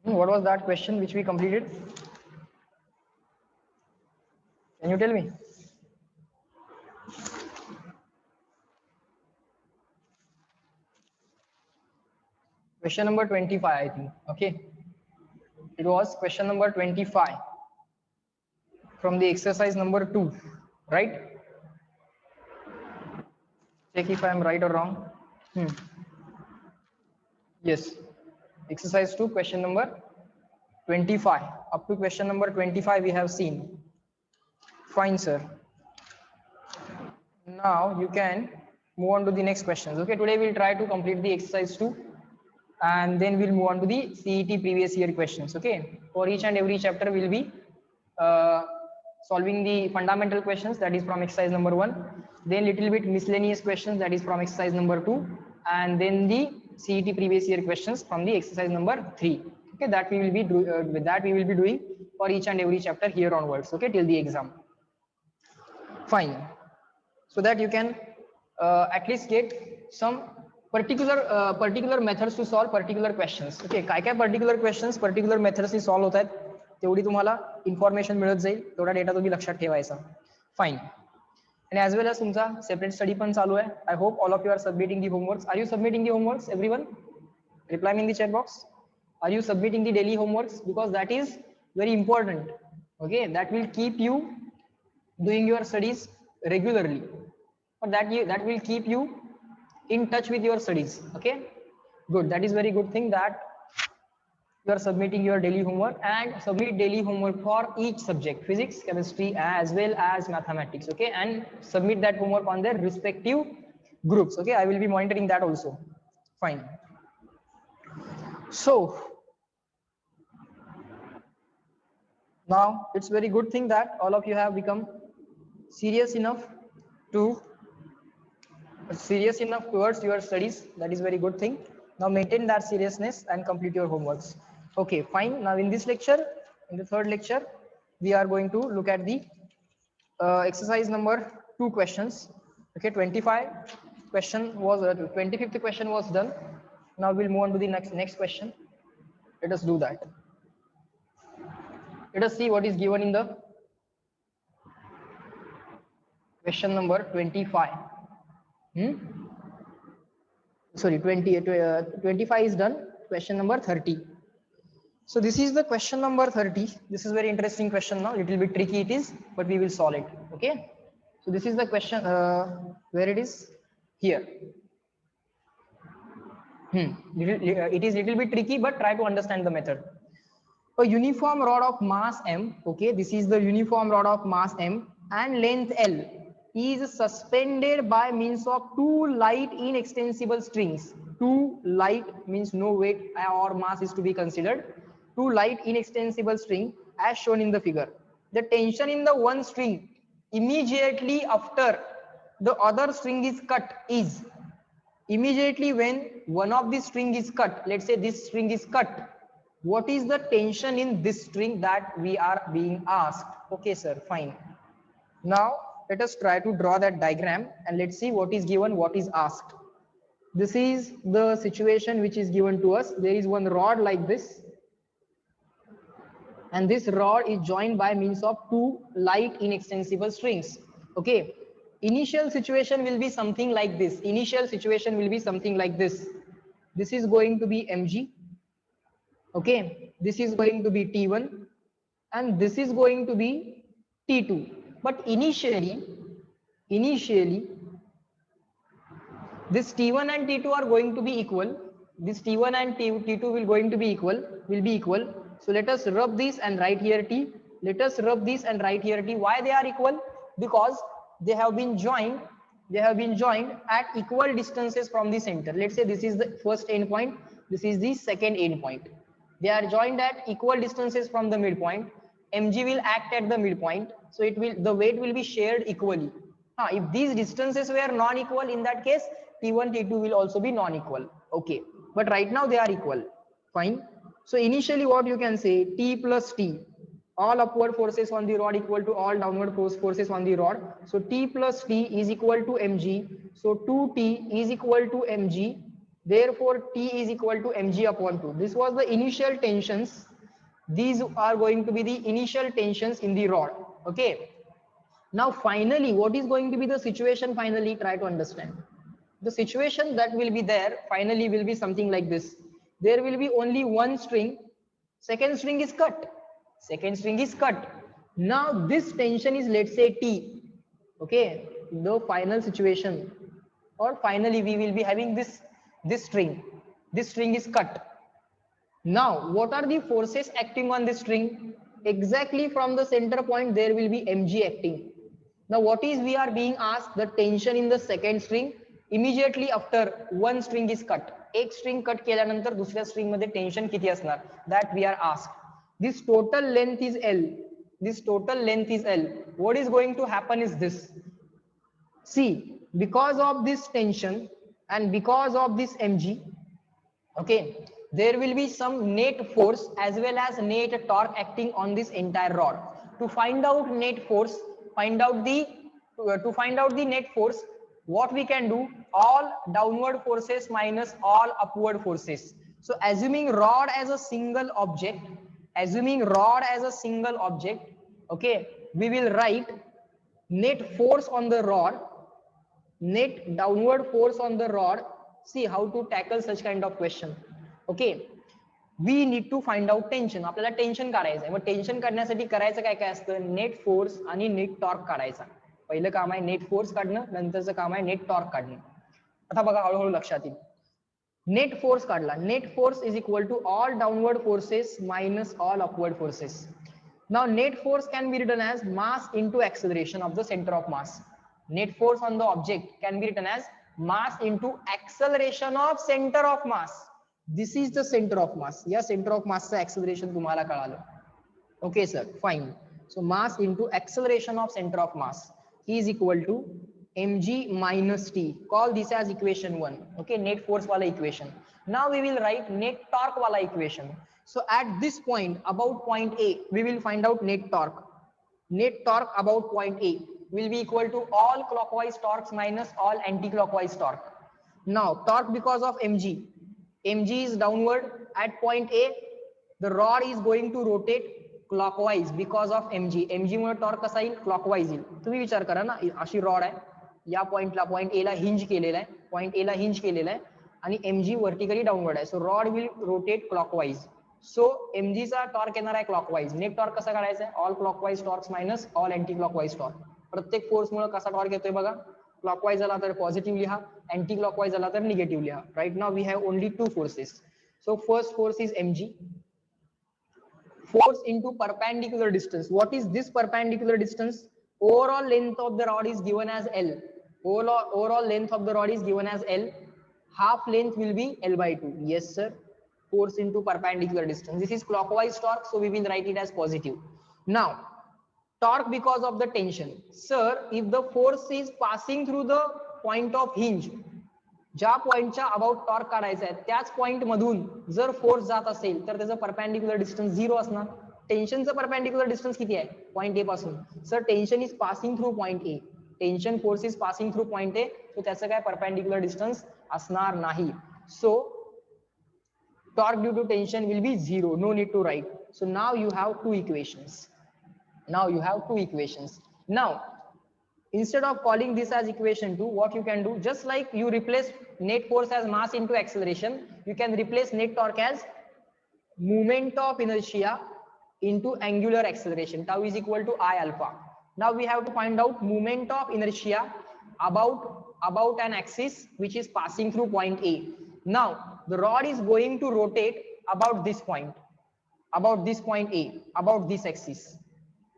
What was that question which we completed? Can you tell me? Question number 25, I think. Okay. It was question number 25 from the exercise number 2, right? Check if I am right or wrong. Yes. Exercise 2, question number 25. Up to question number 25 we have seen. Fine, sir. Now you can move on to the next questions. Okay, today we'll try to complete the exercise 2 and then we'll move on to the CET previous year questions. Okay, for each and every chapter we'll be solving the fundamental questions, that is from exercise number 1, then little bit miscellaneous questions, that is from exercise number 2, and then the CET previous year questions from the exercise number 3. Okay, that we will be doing for each and every chapter here onwards. Okay, till the exam. Fine. So that you can at least get some particular methods to solve particular questions. Okay, काय particular questions particular methods ने solve होतात तेवढी तुम्हाला information मिळत जाईल, तेवढा data तुम्ही लक्षात ठेवायचा. Fine. And as well as तुमचा separate study पण चालू आहे. I hope all of you are submitting the homeworks. Are you submitting the homeworks, everyone? Reply me in the chat box. Are you submitting the daily homeworks? Because that is very important. Okay, that will keep you doing your studies regularly, or that will keep you in touch with your studies. Okay, good. That is very good thing that you are submitting your daily homework, and submit daily homework for each subject, physics, chemistry, as well as mathematics. Okay, and submit that homework on their respective groups. Okay, I will be monitoring that also. Fine. So now it's very good thing that all of you have become serious enough towards your studies. That is very good thing. Now maintain that seriousness and complete your homeworks. Okay, fine. Now in this lecture, in the third lecture, we are going to look at the exercise number 2 questions. Okay, 25 question was 25th question was done. Now we'll move on to the next question. Let us do that. Let us see what is given in the question number 25. Sorry, 25 is done. Question number 30. So this is the question number 30. This is very interesting question now. Little bit tricky it is, but we will solve it. Okay. So this is the question. Where it is? Here. It is little bit tricky, but try to understand the method. A uniform rod of mass m. Okay, this is the uniform rod of mass m and length L is suspended by means of 2 light inextensible strings. 2 light means no weight or mass is to be considered. 2 light inextensible string as shown in the figure. The tension in the one string immediately after the other string is cut is, immediately when one of the string is cut, let's say this string is cut, what is the tension in this string that we are being asked? Okay, sir, fine. Now let us try to draw that diagram and let's see what is given, what is asked. This is the situation which is given to us. There is one rod like this, and this rod is joined by means of 2 light inextensible strings. Okay, initial situation will be something like this. Initial situation will be something like this. This is going to be mg. Okay, this is going to be T1 and this is going to be T2. But initially this T1 and T2 are going to be equal. This T1 and T2 will be equal. So let us rub this and write here T. Let us rub this and write here T. Why they are equal? Because they have been joined at equal distances from the center. Let's say this is the first end point, this is the second end point. They are joined at equal distances from the midpoint. Mg will act at the midpoint, so the weight will be shared equally. If these distances were non-equal, in that case T1 T2 will also be non-equal. Okay, but right now they are equal. Fine. So initially what you can say, T plus T, all upward forces on the rod equal to all downward forces on the rod. So T plus T is equal to mg. So 2T is equal to mg. Therefore, T is equal to mg upon 2. This was the initial tensions. These are going to be the initial tensions in the rod. Okay. Now, finally, what is going to be the situation? Finally, try to understand. The situation that will be there finally will be something like this. There will be only one string. Second string is cut. Second string is cut. Now, this tension is, let's say, T. Okay. The final situation, or finally we will be having this string. This string is cut. Now, what are the forces acting on this string? Exactly from the center point, there will be mg acting. Now, what is we are being asked? The tension in the second string immediately after one string is cut. एक string cut केल्यानंतर दुसऱ्या string मध्ये tension किती असणार? That we are asked. This total length is L. This total length is L. What is going to happen is this. See, because of this tension and because of this mg, okay, there will be some net force as well as net torque acting on this entire rod. To find out net force, to find out the net force, what we can do, all downward forces minus all upward forces. So assuming rod as a single object, okay, we will write net force on the rod, net downward force on the rod. See how to tackle such kind of question. Okay, we need to find out tension. आपल्याला tension काढायचं आहे. मग tension काढण्यासाठी करायचं काय काय असतं? Net force आणि net torque काढायचा. पहिलं काम आहे नेट फोर्स काढणं, नंतरचं काम आहे नेट टॉर्क काढणं. आता बघा हळूहळू लक्षात येईल. नेट फोर्स काढला. Net force is equal to all downward forces minus all upward forces. Now net force can be written as mass into acceleration of the center of mass. Net force on the object can be written as mass into acceleration of center of mass. This is the center of mass. या center of mass चा acceleration तुम्हाला कळालं. Okay sir, fine. So mass into acceleration of center of mass is equal to mg minus t. Call this as equation 1. Okay, net force वाला equation. Now we will write net torque वाला equation. So at this point, about point A, we will find out net torque. Net torque about point A will be equal to all clockwise torques minus all anti-clockwise torque. Now torque because of mg. Mg is downward at point A. The rod is going to rotate clockwise because of mg. mg Mule torque कसा येईल? Clockwise येईल. तुम्ही विचार करा ना, अशी rod आहे, या पॉइंटला पॉइंट ए ला हिंज केलेला आहे, पॉइंट ए ला हिंज केलेला आहे आणि mg वर्टिकली डाउनवर्ड आहे. So rod will rotate clockwise. So mg चा टॉर्क येणार आहे क्लॉकवाइज. नेट टॉर्क कसा काढायचा आहे? All clockwise torques minus all anti clockwise torque. प्रत्येक फोर्स मुळे कसा टॉर्क येतोय बघा. क्लॉकवाइज झाला तर पॉझिटिव्ह लिहा, अँटी क्लॉकवाइज झाला तर निगेटिव्ह लिहा. Right now we have only two forces. So first force is mg. Force into perpendicular distance. What is this perpendicular distance? Overall length of the rod is given as L. Overall length of the rod is given as L. Half length will be L by 2. Yes sir. Force into perpendicular distance. This is clockwise torque, so we will write it as positive. Now torque because of the tension. Sir, if the force is passing through the point of hinge, ज्या पॉइंटच्या about torque काढायचा आहे त्याच point मधून जर force जात असेल तर त्याचं परपेंडिक्युलर डिस्टन्स 0 असणार. टेन्शनचं परपेंडिक्युलर डिस्टन्स किती आहे? पॉइंट ए पासून. Sir tension is passing through point A. Tension force is passing through point A, so त्याचं काय परपेंडिक्युलर डिस्टन्स असणार नाही. सो torque due to tension will be 0. No need to write. So now you have two equations. Now instead of calling this as equation 2, what you can do, just like you replace net force as mass into acceleration, you can replace net torque as moment of inertia into angular acceleration. Tau is equal to I alpha. Now we have to find out moment of inertia about an axis which is passing through point A. Now the rod is going to rotate about this point A, about this axis.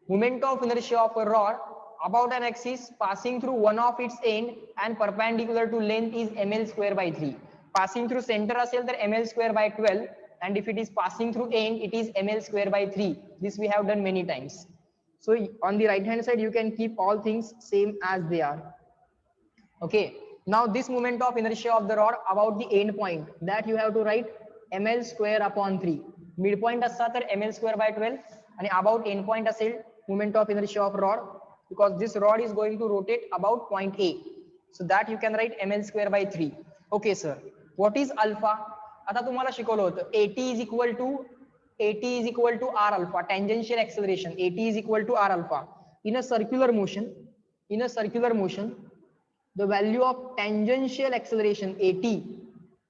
Moment of inertia of a rod about an axis passing through one of its end and perpendicular to length is ml square by 3. Passing through center असेल तर ml square by 12, and if it is passing through end it is ml square by 3. This we have done many times. So on the right hand side you can keep all things same as they are. Okay, now this moment of inertia of the rod about the end point, that you have to write ml square upon 3. Midpoint असता तर ml square by 12 आणि about end point असेल moment of inertia of rod, because this rod is going to rotate about point A, so that you can write ml square by 3. Okay sir, what is alpha? आता तुम्हाला शिकवलं होतं AT is equal to r alpha, tangential acceleration AT is equal to r alpha in a circular motion. The value of tangential acceleration AT,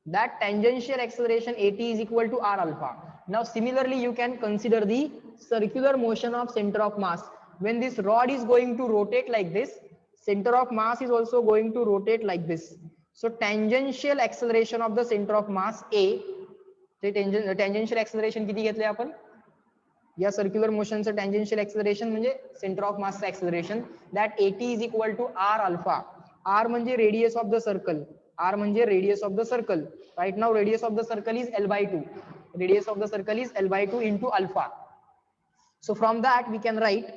that tangential acceleration AT is equal to r alpha. Now similarly you can consider the circular motion of center of mass. When this rod is going to rotate like this, center of mass is also going to rotate like this. So tangential acceleration of the center of mass A, ते tangential acceleration किती घेतले आपण या circular मोशनचं tangential acceleration म्हणजे center of mass acceleration, that AT is equal to r alpha. R म्हणजे radius of the circle, r म्हणजे radius of the circle. Right now radius of the circle is L by 2. Radius of the circle is L by 2 into alpha. So from that we can write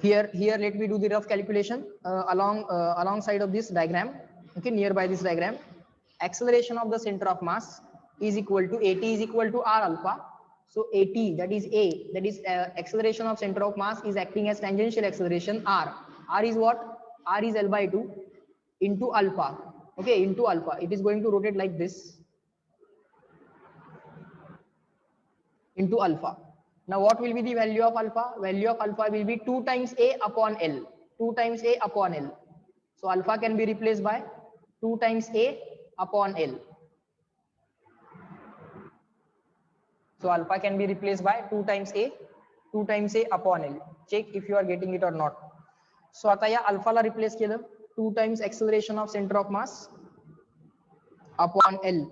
here let me do the rough calculation alongside of this diagram. Okay, nearby this diagram, acceleration of the center of mass is equal to AT is equal to r alpha. So AT, that is acceleration of center of mass, is acting as tangential acceleration. R is what? R is L by 2 into alpha. Okay, into alpha. It is going to rotate like this into alpha. Now what will be the value of alpha? Value of alpha will be 2 times A upon L. 2 times A upon L. So alpha can be replaced by 2 times A upon L. So alpha can be replaced by 2 times A upon L. Check if you are getting it or not. So आता या alpha ला replace केलं, 2 times acceleration of center of mass upon L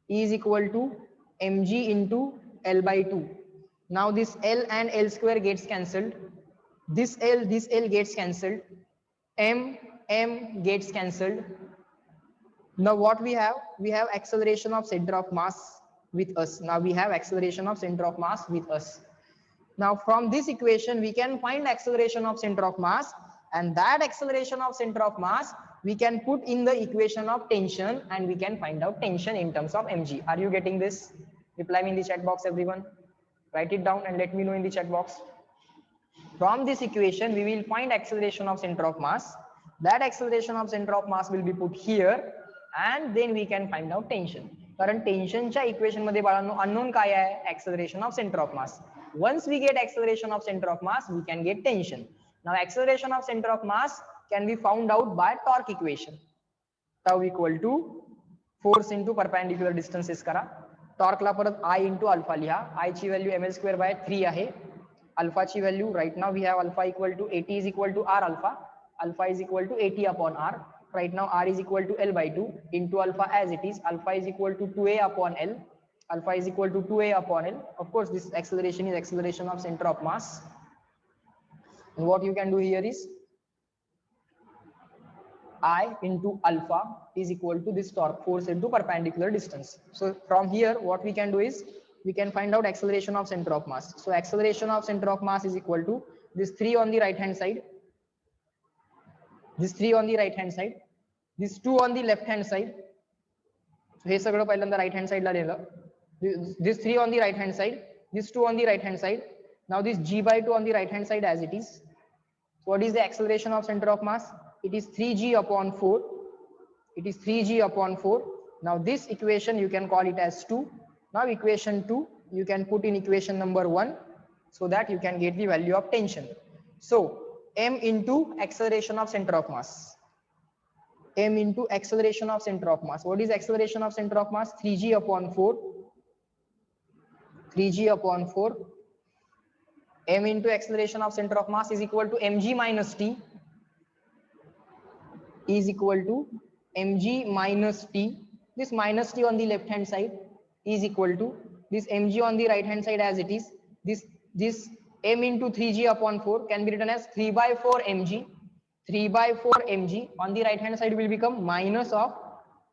is equal to mg into L by 2. Now this L and L square gets cancelled. This L gets cancelled. M gets cancelled. Now what we have? We have acceleration of center of mass with us. Now we have acceleration of center of mass with us. Now from this equation we can find acceleration of center of mass, and that acceleration of center of mass we can put in the equation of tension, and we can find out tension in terms of mg. Are you getting this? Reply me in the chat box, everyone. Write it down and let me know in the chat box. From this equation we will find acceleration of center of mass. That acceleration of center of mass will be put here, and then we can find out tension. कारण टेन्शनच्या equation मध्ये बाळांनो unknown काय आहे? acceleration of center of mass. Once we get acceleration of center of mass, we can get tension. Now acceleration of center of mass can be found out by torque equation. Tau equal to force into perpendicular distances करा. Torque ला परत I into alpha लिहा. I ची value ml square by 3 आहे. Alpha ची value right now we have alpha equal to AT is equal to r alpha. Alpha is equal to AT upon r. Right now r is equal to L by 2 into alpha as it is. Alpha is equal to 2a upon L. Alpha is equal to 2a upon L. Of course this acceleration is acceleration of center of mass. And what you can do here is I into alpha is equal to this torque, force into perpendicular distance. So from here what we can do is we can find out acceleration of center of mass. So acceleration of center of mass is equal to this 3 on the right hand side, this 3 on the right hand side, this 2 on the left hand side. So हे सगळं पहिल्यांदा right hand side ला लिहिलं. This 3 on the right hand side, this 2 on the right hand side. Now this g by 2 on the right hand side as it is. So what is the acceleration of center of mass? It is 3g upon 4. It is 3g upon 4. Now this equation you can call it as 2. Now equation 2 you can put in equation number 1, so that you can get the value of tension. So m into acceleration of center of mass. M into acceleration of center of mass. What is acceleration of center of mass? 3g upon 4. 3g upon 4. M into acceleration of center of mass is equal to mg minus t. Is equal to mg minus t. This minus t on the left hand side is equal to this mg on the right hand side as it is. This m into 3g upon 4 can be written as 3 by 4 mg. 3 by 4 mg on the right hand side will become minus of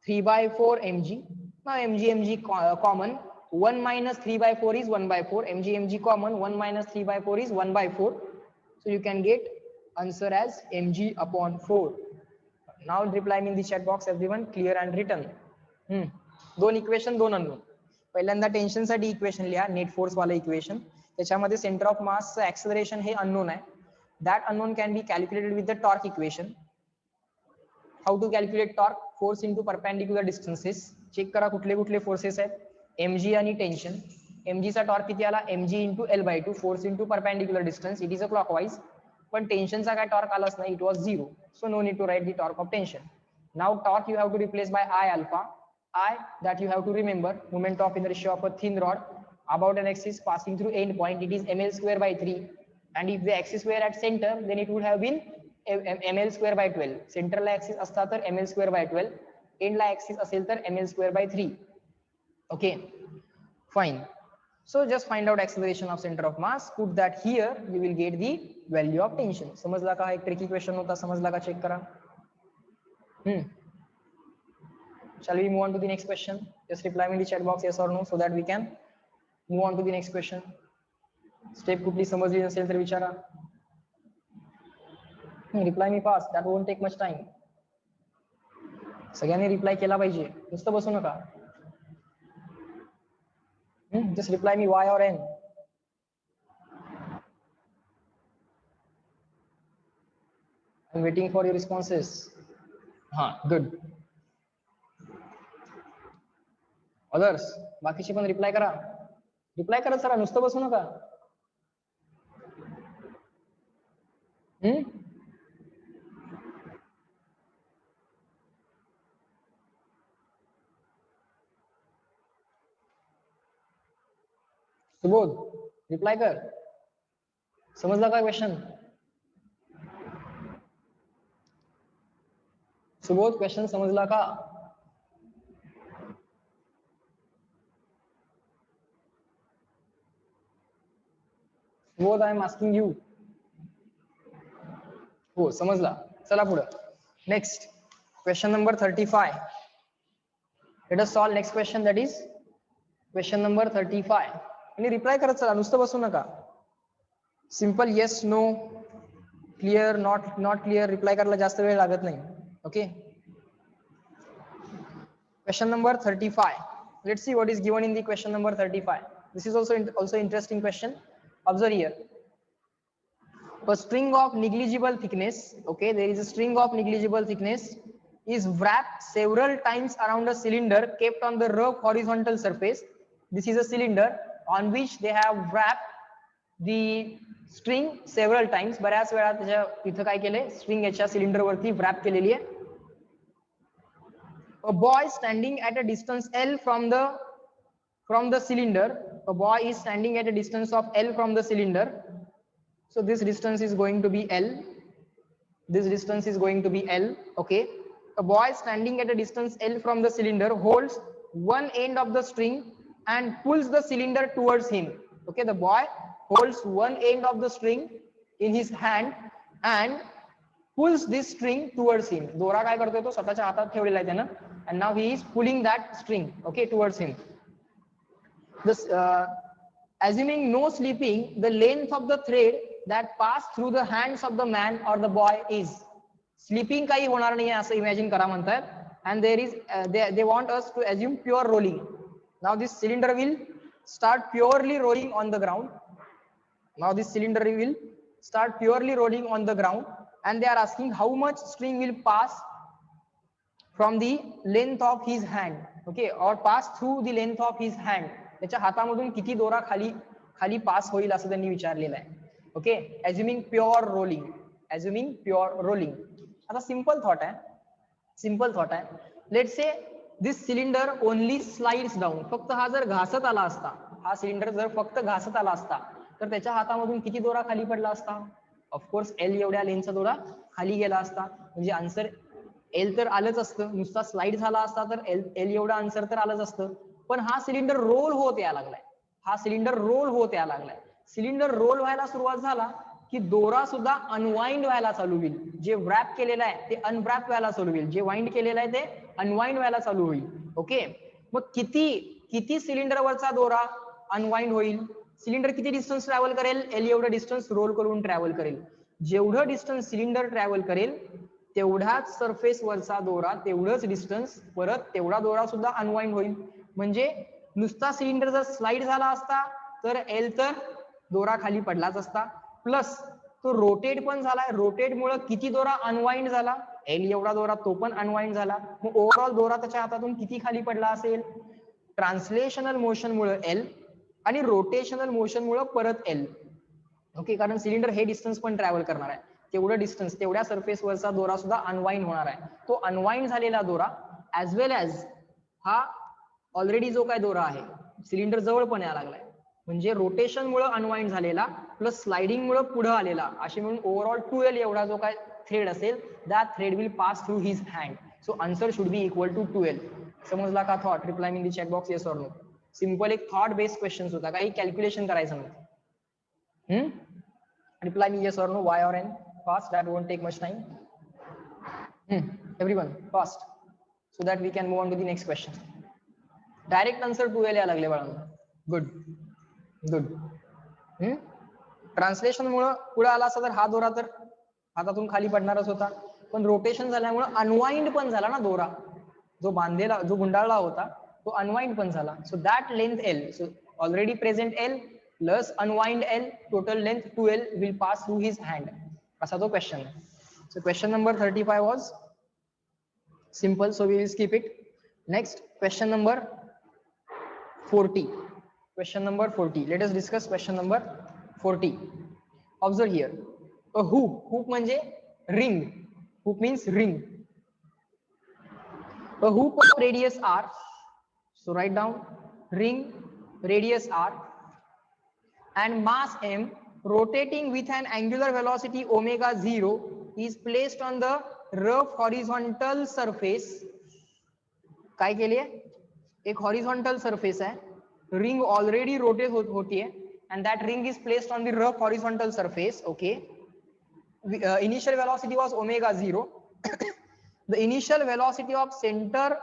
3 by 4 mg. Now mg common. 1 minus 3 by 4 is 1 by 4. mg common. 1 minus 3 by 4 is 1 by 4. So you can get answer as mg upon 4. Now reply me in the chat box, everyone. Clear and written. दोन equation दोन unknown. पहिल्यांदा tension साठी equation लिहा, net force वाला equation. त्याच्यामध्ये centre of mass acceleration हे unknown आहे. That unknown can be calculated with the torque equation. How to calculate torque? Force into perpendicular distances. Check करा कुठले कुठले फोर्सेस आहेत. mg आणि टेन्शन. mg चा टॉर्क किती आला, mg into l/2, force into perpendicular distance, it is a clockwise. पण टेन्शनचा काय टॉर्क आलाच नाही, it was 0. So no need to write the torque of tension. Now torque you have to replace by I alpha. I that you have to remember, moment of inertia of a thin rod about an axis passing through end point, it is ml square by 3. And if the axis were at center, then it would have been ml square by 12. Central axis असता तर ml square by 12, end La axis असेल तर ml square by 3. Okay, fine. So just find out acceleration of center of mass, put that here, you will get the value of tension. समजला का? एक tricky question होता, समजला का? Check करा. Shall we move on to the next question? Just reply me in the chat box yes or no, so that we can move on to the next question. Step कुठली समजली नसेल तर विचारा. Reply me fast, that won't take much time. सगळ्यांनी reply केला पाहिजे, नुसतं बसू नका. Just reply me Y or N. I'm waiting for your responses. Good. Others, बाकीचे पण रिप्लाय करा. रिप्लाय करत चला, नुसतं बसू नका. सुबोध, रिप्लाय कर. समजला का क्वेश्चन? सुबोध, क्वेश्चन समजला का? Subodh, I am asking you. हो, समजला. चला पुढे. Next question number 35. Let us solve next question, that is question number 35. आणि रिप्लाय करत चला, नुसतं बसू नका. Simple yes no, clear, not clear reply करायला जास्त वेळ लागत नाही. Okay, question number 35. Let's see what is given in the question number 35. This is also interesting question. Observe here. A string of negligible thickness, okay, there is a string of negligible thickness is wrapped several times around a cylinder kept on the rough horizontal surface. This is a cylinder on which they have wrapped the string several times. बऱ्याच वेळा त्याच्या इथं काय केले, string याच्या cylinder वरती wrap केलेली आहे. A boy standing at a distance L from the cylinder. A boy is standing at a distance of L from the cylinder. So this distance is going to be L. This distance is going to be L. Okay. A boy standing at a distance L from the cylinder holds one end of the string and pulls the cylinder towards him. Okay. The boy holds one end of the string in his hand and pulls this string towards him. दोरा काय करतोय तो स्वतःच्या हातात ठेवलेला आहे त्यानं, and now he is pulling that string, okay, towards him. This assuming no slipping, the length of the thread that passed through the hands of the man or the boy is. Slipping काही होणार नाही असं imagine करा म्हणतात, and there is they want us to assume pure rolling. Now this cylinder will start purely rolling on the ground. Now this cylinder will start purely rolling on the ground, and they are asking how much string will pass from the length of his hand, okay, or pass through the length of his hand. त्याच्या हातामधून किती दोरा खाली पास होईल असं त्यांनी विचारलेलं आहे. Okay, assuming pure rolling, assuming pure rolling. आता सिंपल थॉट आहे, let's say this cylinder only slides down. फक्त हा जर घासत आला असता, हा सिलेंडर जर फक्त घासत आला असता तर त्याच्या हातामधून किती दोरा खाली पडला असता? ऑफकोर्स एल एवढ्या लेनचा दोरा खाली गेला असता. म्हणजे आन्सर एल तर आलंच असतं, नुसता स्लाइड झाला असता तर एल एवढा आन्सर तर आलंच असतं. पण हा सिलेंडर रोल होत यायला लागलाय, सिलेंडर रोल व्हायला सुरुवात झाला की दोरा सुद्धा अनवाइंड व्हायला चालू होईल. जे व्रॅप केलेलं आहे ते अनव्रॅप व्हायला चालू होईल, जे वाइंड केलेलं आहे ते अनवाइंड व्हायला चालू होईल. ओके, मग किती सिलेंडरवरचा दोरा अनवाइंड होईल? सिलेंडर किती डिस्टन्स ट्रॅव्हल करेल? एल एवढं डिस्टन्स रोल करून ट्रॅव्हल करेल. जेवढं डिस्टन्स सिलेंडर ट्रॅव्हल करेल तेवढाच सरफेस वरचा दोरा, तेवढंच डिस्टन्स परत तेवढा दोरा सुद्धा अनवाइंड होईल. म्हणजे नुसता सिलेंडर जर स्लाइड झाला असता तर एल तर दोरा खाली पडलाच असता, प्लस तो रोटेट पण झालाय. रोटेट मुळे किती दोरा अनवाइंड झाला? एल एवढा दोरा तो पण अनवाइंड झाला. मग ओव्हरऑल दोरा त्याच्या हातातून किती खाली पडला असेल? ट्रान्सलेशनल मोशन मुळे एल आणि रोटेशनल मोशन मुळे परत एल. ओके, कारण सिलेंडर हे डिस्टन्स पण ट्रॅव्हल करणार आहे, तेवढं डिस्टन्स तेवढ्या सरफेसवरचा दोरा सुद्धा अनवाइंड होणार आहे. तो अनवाइंड झालेला दोरा ऍज वेल ऍज हा ऑलरेडी जो काय दोरा आहे सिलेंडर जवळ पण यायला लागलाय, म्हणजे रोटेशन मुळे अनवाइंड झालेला प्लस स्लाइडिंग मुळे पुढे आलेला, असे म्हणून ओव्हरऑल 2L एवढा जो काय थ्रेड असेल that thread will pass through his hand. So answer should be equal to 2L. समजला का thought? Reply in the chat box yes or no. Simple एक थॉट बेस्ड क्वेश्चन होता, काही कॅल्क्युलेशन करायचं नव्हतं. Reply me yes or no, Y or N, fast, that won't take much time. Everyone fast, so that we can move on to the next question. Direct answer 2L या लागले बाळांनो. Good good. Translation मुळे पुढे आला असता तर हा दोरा तर हातातून खाली पडणारच होता, पण रोटेशन झाल्यामुळे अनवाइंड पण झाला ना दोरा, जो बांधलेला जो गुंडाळला होता तो अनवाइंड पण झाला. So that length L, so already present L plus unwind L, total length 2L will pass through his hand. असा तो क्वेश्चन आहे. So question number 35 was simple, so we will skip it. Next, question number 40. Question number 40. Let us discuss question number 40. Observe here. A hoop. Hoop म्हणजे ring. Hoop means ring. A hoop of radius R. So write down ring, radius R, and mass m, rotating with an angular velocity omega 0, is placed on the rough horizontal surface. काय केली आहे? एक horizontal surface आहे, ring already rotate होती है, and that ring is placed on the rough horizontal surface. Okay, initial velocity was omega 0. The initial velocity of center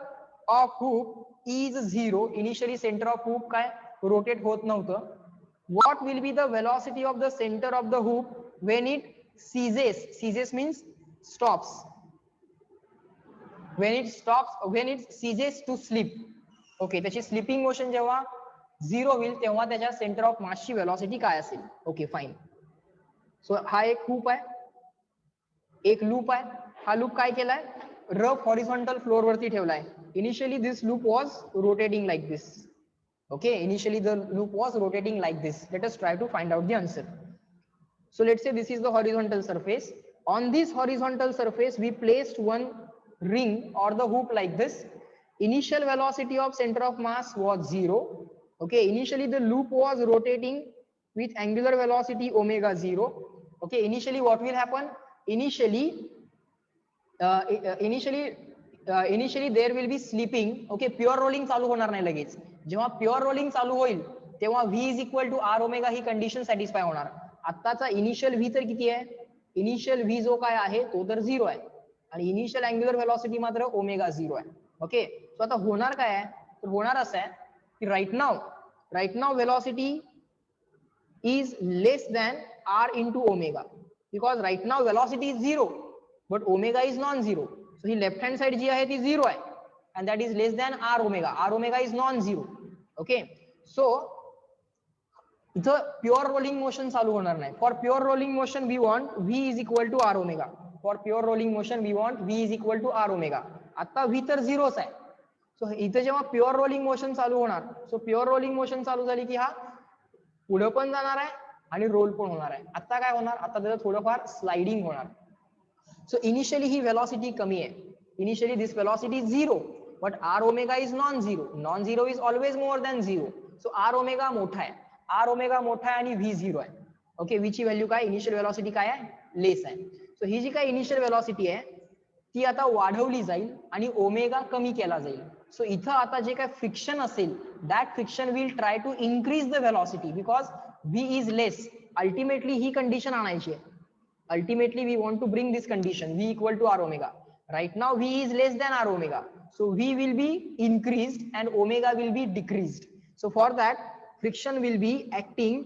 of hoop is 0. Initially center of hoop काय rotate होत नव्हतं. What will be the velocity of the center of the hoop when it ceases? Ceases means stops. When it stops, when it ceases to slip. Okay, त्याची slipping motion जेव्हा 0 होईल तेव्हा त्याच्या centre of मासची velocity काय असेल? Okay fine. सो हा एक hoop आहे, एक लूप आहे. हा लूप काय केलाय? रफ हॉरिझॉन्टल फ्लोर वरती ठेवलाय. Initially this loop was rotating like this. Okay, initially the loop was rotating like this. Let us try to find out the answer. So let's say this is the horizontal surface. On this horizontal surface we placed one ring or the hoop like this. Initial velocity of center of mass was 0. Okay, initially the loop was rotating with angular velocity omega 0. Okay, initially what will happen? Initially there will be slipping. Okay, pure rolling चालू होणार नाही लगेच. जेव्हा pure rolling चालू होईल तेव्हा v is equal to r omega ही condition satisfy होणार. आत्ताचा इनिशियल v तर किती आहे? इनिशियल v जो काय आहे तो तर 0 आहे आणि इनिशियल अँग्युलर वेलॉसिटी मात्र ओमेगा 0 आहे. ओके, सो आता होणार काय आहे? तर होणार असं आहे की right now velocity is less than r into omega, because right now velocity is 0 but omega is non 0. So ही लेफ्ट हँड साइड जी आहे ती 0 आहे and that is less than r omega. R omega is non-zero. Okay, so the pure rolling motion चालू होणार नाही. For pure rolling motion we want v is equal to r omega. For pure rolling motion we want v is equal to r omega. आता v तर 0च आहे. सो इथे जेव्हा pure rolling motion चालू होणार, सो प्युअर रोलिंग मोशन चालू झाली की हा पुढे पण जाणार आहे आणि रोल पण होणार आहे. आता काय होणार? आता त्याचं थोडंफार स्लाइडिंग होणार. सो इनिशियली ही वेलॉसिटी कमी आहे. Initially this velocity is 0, but r omega is non-zero. Non-zero is always more than 0. So r omega मोठा आहे. R omega मोठा आहे आणि v 0 आहे. ओके, v ची व्हॅल्यू काय? इनिशियल वेलॉसिटी काय आहे? लेस आहे. सो ही जी काय इनिशियल वेलॉसिटी आहे ती आता वाढवली जाईल आणि ओमेगा कमी केला जाईल. सो इथं आता जे काय फ्रिक्शन असेल that friction will try to increase the velocity because v is less. Ultimately ही कंडिशन आणायची आहे. Ultimately we want to bring this condition v equal to r omega. Right now v is less than r omega, so v will be increased and omega will be decreased. So for that friction will be acting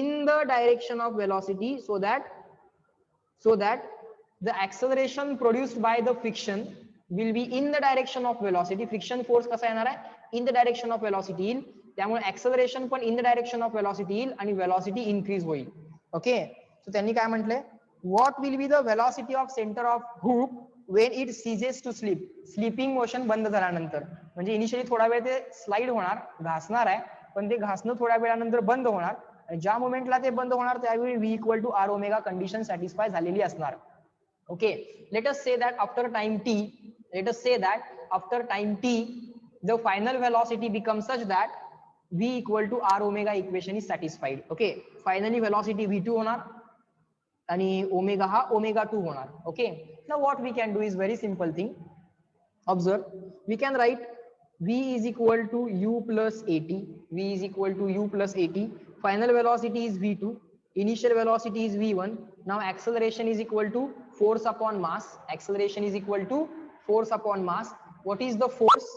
in the direction of velocity, so that the acceleration produced by the friction will be in the direction of velocity. Friction force कसा येणार आहे? in the direction of velocity येईल, त्यामुळे acceleration पण in the direction of velocity येईल आणि velocity increase होईल. Okay, सो त्यांनी काय म्हटलंय? What will be the velocity of center of hoop when it ceases to slip, slipping motion बंद झाल्यानंतर, म्हणजे इनिशियली थोडा वेळ ते स्लाइड होणार, घासणार आहे, पण ते घासणं थोड्या वेळानंतर बंद होणार, आणि ज्या मोमेंटला ते बंद होणार त्यावेळी v equal to r omega condition satisfy झालेली असणार. ओके, लेट अस से that after time t the final velocity becomes such that v equal to r omega equation is satisfied. Okay, finally velocity v2 होणार आणि omega हा omega 2 होणार. Okay, now what we can do is very simple thing. Observe, we can write v is equal to u plus at, v is equal to u plus at, final velocity is v2, initial velocity is v1. Now acceleration is equal to force upon mass, acceleration is equal to force upon mass. What is the force?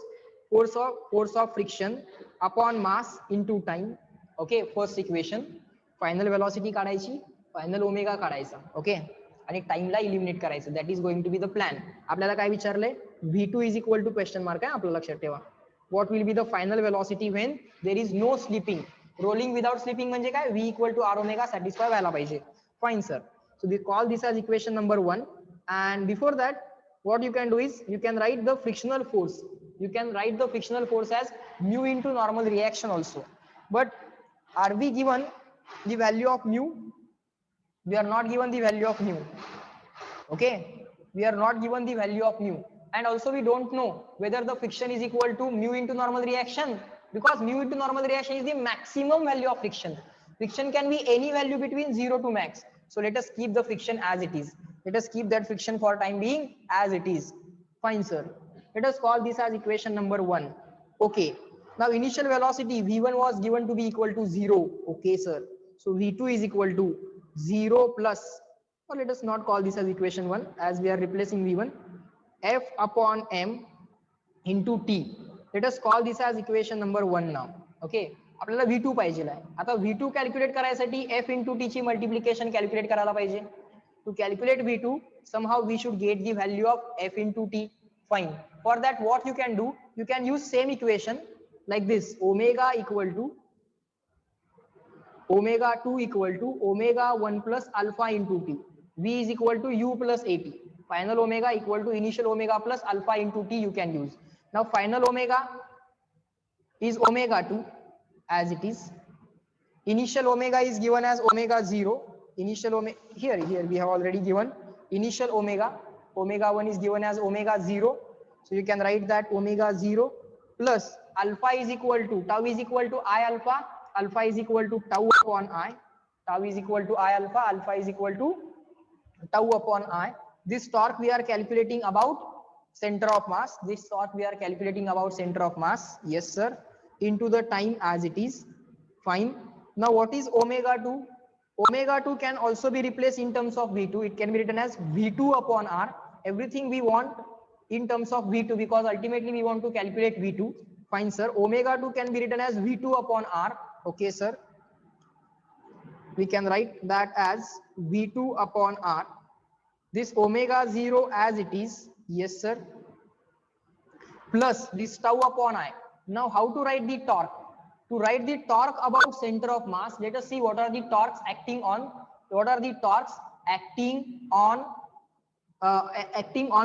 Force of friction upon mass into time. Okay, first equation. Final velocity काढायची, final omega काढायचा. Okay, आणि टाइमला eliminate करायचं. That is going to be the plan. आपल्याला काय विचारलंय? v2 is equal to question mark आहे, आपल्याला लक्षात ठेवा. What will be the final velocity when there is no slipping? Rolling without slipping म्हणजे काय? v equal to r omega satisfy व्हायला पाहिजे. Fine sir. So we call this as equation number 1. and before that what you can do is you can write the frictional force. You can write the frictional force as mu into normal reaction also. But are we given the value of mu? We are not given the value of mu. Okay, we are not given the value of mu, and also we don't know whether the friction is equal to mu into normal reaction, because mu into normal reaction is the maximum value of friction. Friction can be any value between 0 to max. So let us keep the friction as it is. Let us keep that friction for time being as it is. Fine sir. Let us call this as equation number 1. Okay, now initial velocity v1 was given to be equal to 0. Okay sir, so v2 is equal to 0 plus, or let us not call this as equation 1 as we are replacing v1, f upon m into t. Let us call this as equation number 1 now. Okay, आपल्याला v2 पाहिजे आहे. आता v2 calculate करायसाठी f into t ची multiplication calculate करायला पाहिजे. To calculate v2, somehow we should get the value of f into t. Fine. For that what you can do, you can use same equation like this: omega equal to omega 2 equal to omega 1 plus alpha into t. V is equal to u plus at. Final omega equal to initial omega plus alpha into t you can use. Now final omega is omega 2 as it is. Initial omega is given as omega 0. Initial omega, here we have already given initial omega 1 is given as omega 0. So you can write that omega 0 plus alpha is equal to tau is equal to I alpha. Alpha is equal to tau upon I. Tau is equal to I alpha. Alpha is equal to tau upon I. This torque we are calculating about center of mass. This torque we are calculating about center of mass. Yes sir. Into the time as it is. Fine. Now what is omega 2? Omega 2 can also be replaced in terms of v2. It can be written as v2 upon r. Everything we want in terms of v2, because ultimately we want to calculate v2. Fine sir. Omega 2 can be written as v2 upon r. Okay sir. We can write that as v2 upon r. This omega 0 as it is. Yes sir. Plus this tau upon I. Now how to write the torque? To write the torque about center of mass, let us see what are the torques acting on. What are the torques acting on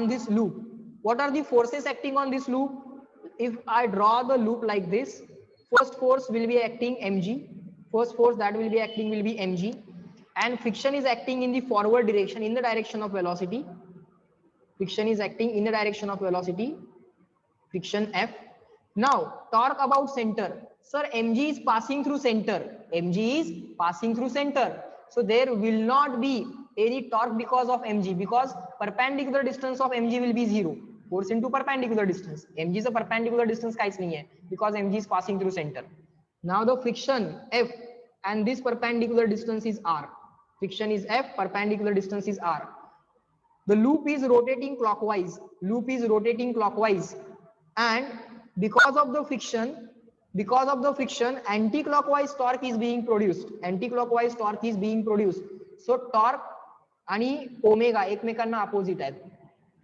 this loop? What are the forces acting on this loop? If I draw the loop like this, first force will be acting mg. First force that will be acting will be mg, and friction is acting in the forward direction, in the direction of velocity. Friction is acting in the direction of velocity. Friction F. Now torque about center. Sir, mg is passing through center. Mg is passing through center. So there will not be any torque because of mg, because perpendicular distance of mg will be 0. Force into perpendicular distance. Mg is a perpendicular distance kaise nahi hai, because mg is passing through center. Now the friction F, and this perpendicular distance is r. Friction is F, perpendicular distance is r. The loop is rotating clockwise. Loop is rotating clockwise, and because of the friction, anti-clockwise torque is being produced. Anti-clockwise torque is being produced. So torque आणि omega एकमेकांना opposite आहेत.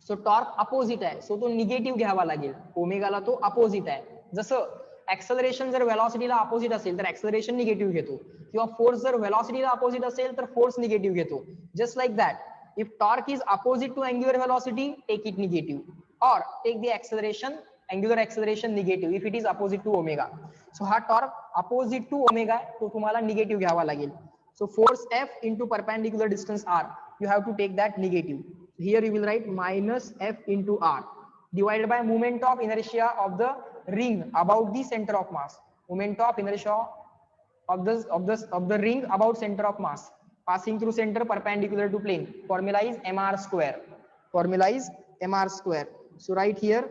सो torque opposite आहे, सो तो negative घ्यावा लागेल. ओमेगाला तो opposite आहे. जसं ऍक्सेलरेशन जर वेलॉसिटीला अपोजिट असेल तर ऍक्सेलरेशन निगेटिव्ह घेतो, किंवा फोर्स जर वेलॉसिटीला अपोजिट असेल तर फोर्स निगेटिव्ह घेतो. Just like that If torque is opposite to angular velocity, take it negative, or take the acceleration, angular acceleration negative if it is opposite to omega. So हा torque opposite to omega आहे, तो तुम्हाला negative घ्यावा लागेल. So force F into perpendicular distance r, you have to take that negative. Here you will write minus F into r divided by moment of inertia of the ring about the center of mass. Moment of inertia of the ring about center of mass passing through center perpendicular to plane. Formula is mr square. Formula is mr square. So right here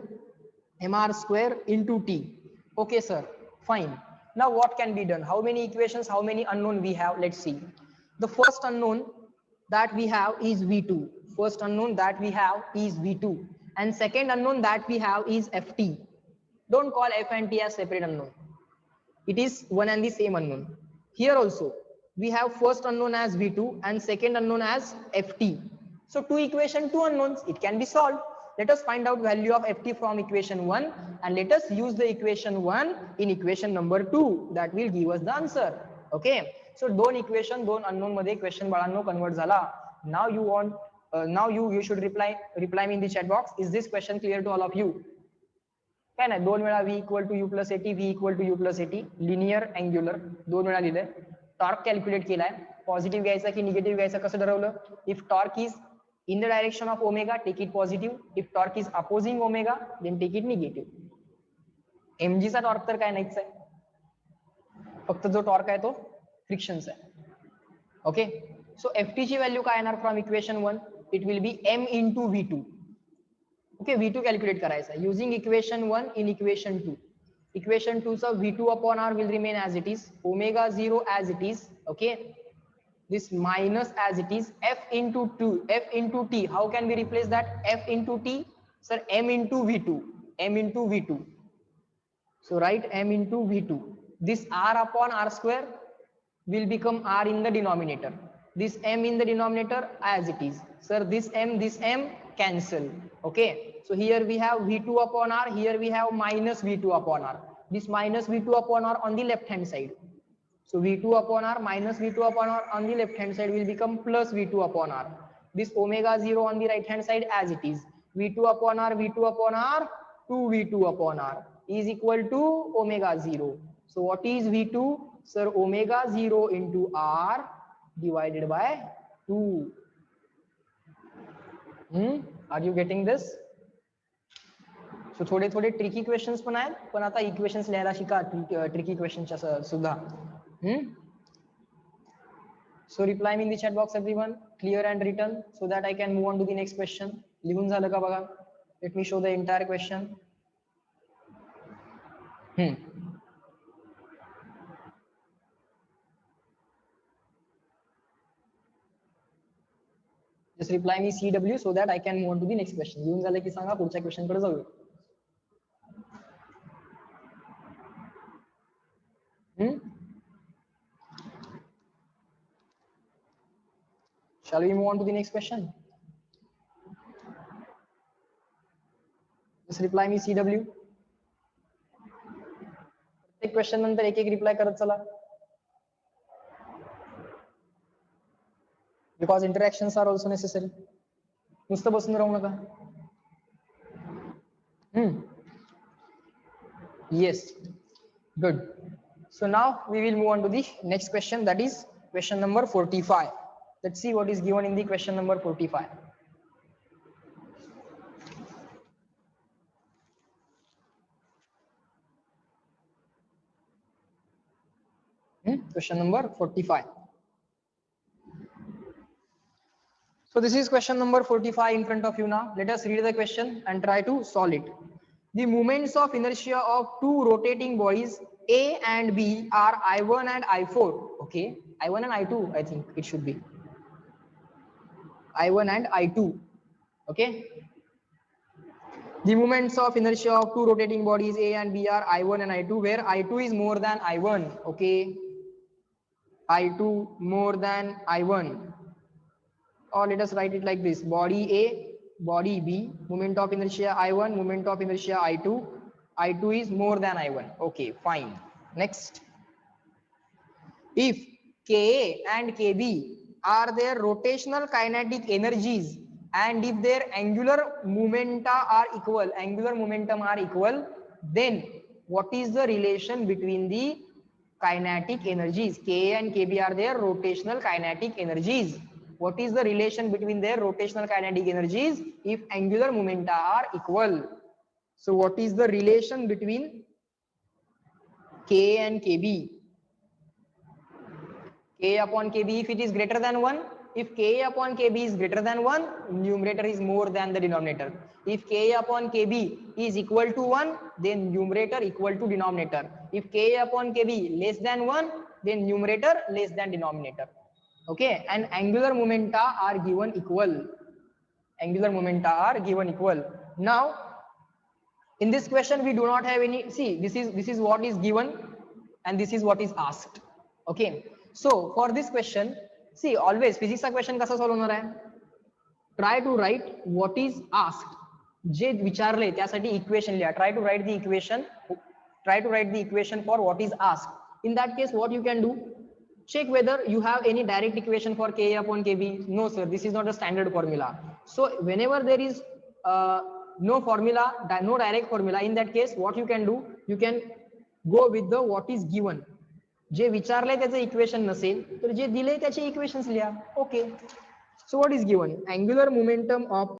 mr square into t. Okay sir, fine. Now what can be done? How many equations, how many unknown we have? Let's see. The first unknown that we have is v2. First unknown that we have is v2, and second unknown that we have is ft. Don't call f and t as separate unknown. It is one and the same unknown. Here also we have first unknown as v2 and second unknown as ft. So two equation, two unknowns, it can be solved. Let us find out value of ft from equation 1 and let us use the equation 1 in equation number 2. That will give us the answer. Okay, so दोन equation, दोन unknown मध्ये question बाळांनो convert झाला. Now you want now you should reply me in the chat box. Is this question clear to all of you? काय नाही, दोन वेळा v equal to u plus at, v equal to u plus at, linear angular दोन वेळा लिहिलंय. Torque calculate केलाय, positive घ्यायचा की निगेटिव्ह घ्यायचा कसं ठरवलं? If torque is in the direction of omega, take it positive. If torque is opposing omega, then take it negative. mg चा टॉर्क तर काय नाहीच आहे, फक्त जो टॉर्क आहे तो फ्रिक्शनचा आहे. ओके, सो ft ची व्हॅल्यू काय येणार from equation 1? It will be m into v2. Okay, v2 calculate करायचा using equation 1 in equation 2. Equation 2 चा v2 upon r will remain as it is, omega 0 as it is. Okay, this minus as it is, f into 2, f into t. How can we replace that? F into t, sir, m into v2, m into v2. So write m into v2. This r upon r square will become r in the denominator. This m in the denominator as it is. Sir, this m cancel. Okay, so here we have v2 upon r, here we have minus v2 upon r. This minus v2 upon r on the left hand side. So v2 upon r minus v2 upon r on the left hand side will become plus v2 upon r. This omega 0 on the right hand side as it is. v2 upon r, v2 upon r, 2v2 upon r is equal to omega 0. So what is v2? Sir, omega 0 into r divided by 2. Are you getting this? So थोडे थोडे tricky questions पण आहेत, पण आता equations लिहायला शिका tricky क्वेश्चनच्या सुद्धा. So reply me in the chat box everyone, clear and written, so that I can move on to the next question. लिहून झालं का बघा? Let me show the entire question. Just reply me CW so that I can move on to the next question. लिहून झालं की सांगा, पुढच्या question कडे जाऊया. Shall we move on to the next question? Just reply me CW. प्रत्येक question नंतर एक एक रिप्लाय करत चला. Because interactions are also necessary. नुसतं बसून राहू नका. Yes, good. So now we will move on to the next question, that is question number 45. Let's see what is given in the question number 45. Question number 45. So this is question number 45 in front of you now. Let us read the question and try to solve it. The moments of inertia of two rotating bodies A and B are I1 and I4. Okay, I1 and I2, I think it should be I1 and I2. Okay, the moments of inertia of two rotating bodies A and B are I1 and I2, where I2 is more than I1. Okay, I2 more than I1. Or let us write it like this: body A, body B, moment of inertia I1, moment of inertia I2. I2 is more than I1. Okay, fine. Next, if Ka and Kb are their rotational kinetic energies, and if their angular momentum are equal, then what is the relation between the kinetic energies? Ka and Kb are their rotational kinetic energies. What is the relation between their rotational kinetic energies if angular momenta are equal? So what is the relation between K and Kb? K upon Kb, if it is greater than 1, if K upon Kb is greater than 1, numerator is more than the denominator. If K upon Kb is equal to 1, then numerator equal to denominator. If K upon Kb less than 1, then numerator less than denominator. Okay, and angular momenta are given equal. Angular momenta are given equal. Now, in this question, we do not have any, see, this is what is given and this is what is asked. Okay, so for this question, see, always physics का question कसा solve होणार आहे? Try to write what is asked. जे विचारले त्यासाठी equation लिहा. Try to write the equation for what is asked. In that case, what you can do, check whether you have any direct equation for Ka upon Kb. No sir, this is not a standard formula. So whenever there is no formula, no direct formula, in that case what you can do, you can go with the what is given. जे विचारले त्याचे equation नसेल तर जे दिले त्याचे equations लिहा. Okay, so what is given? Angular momentum of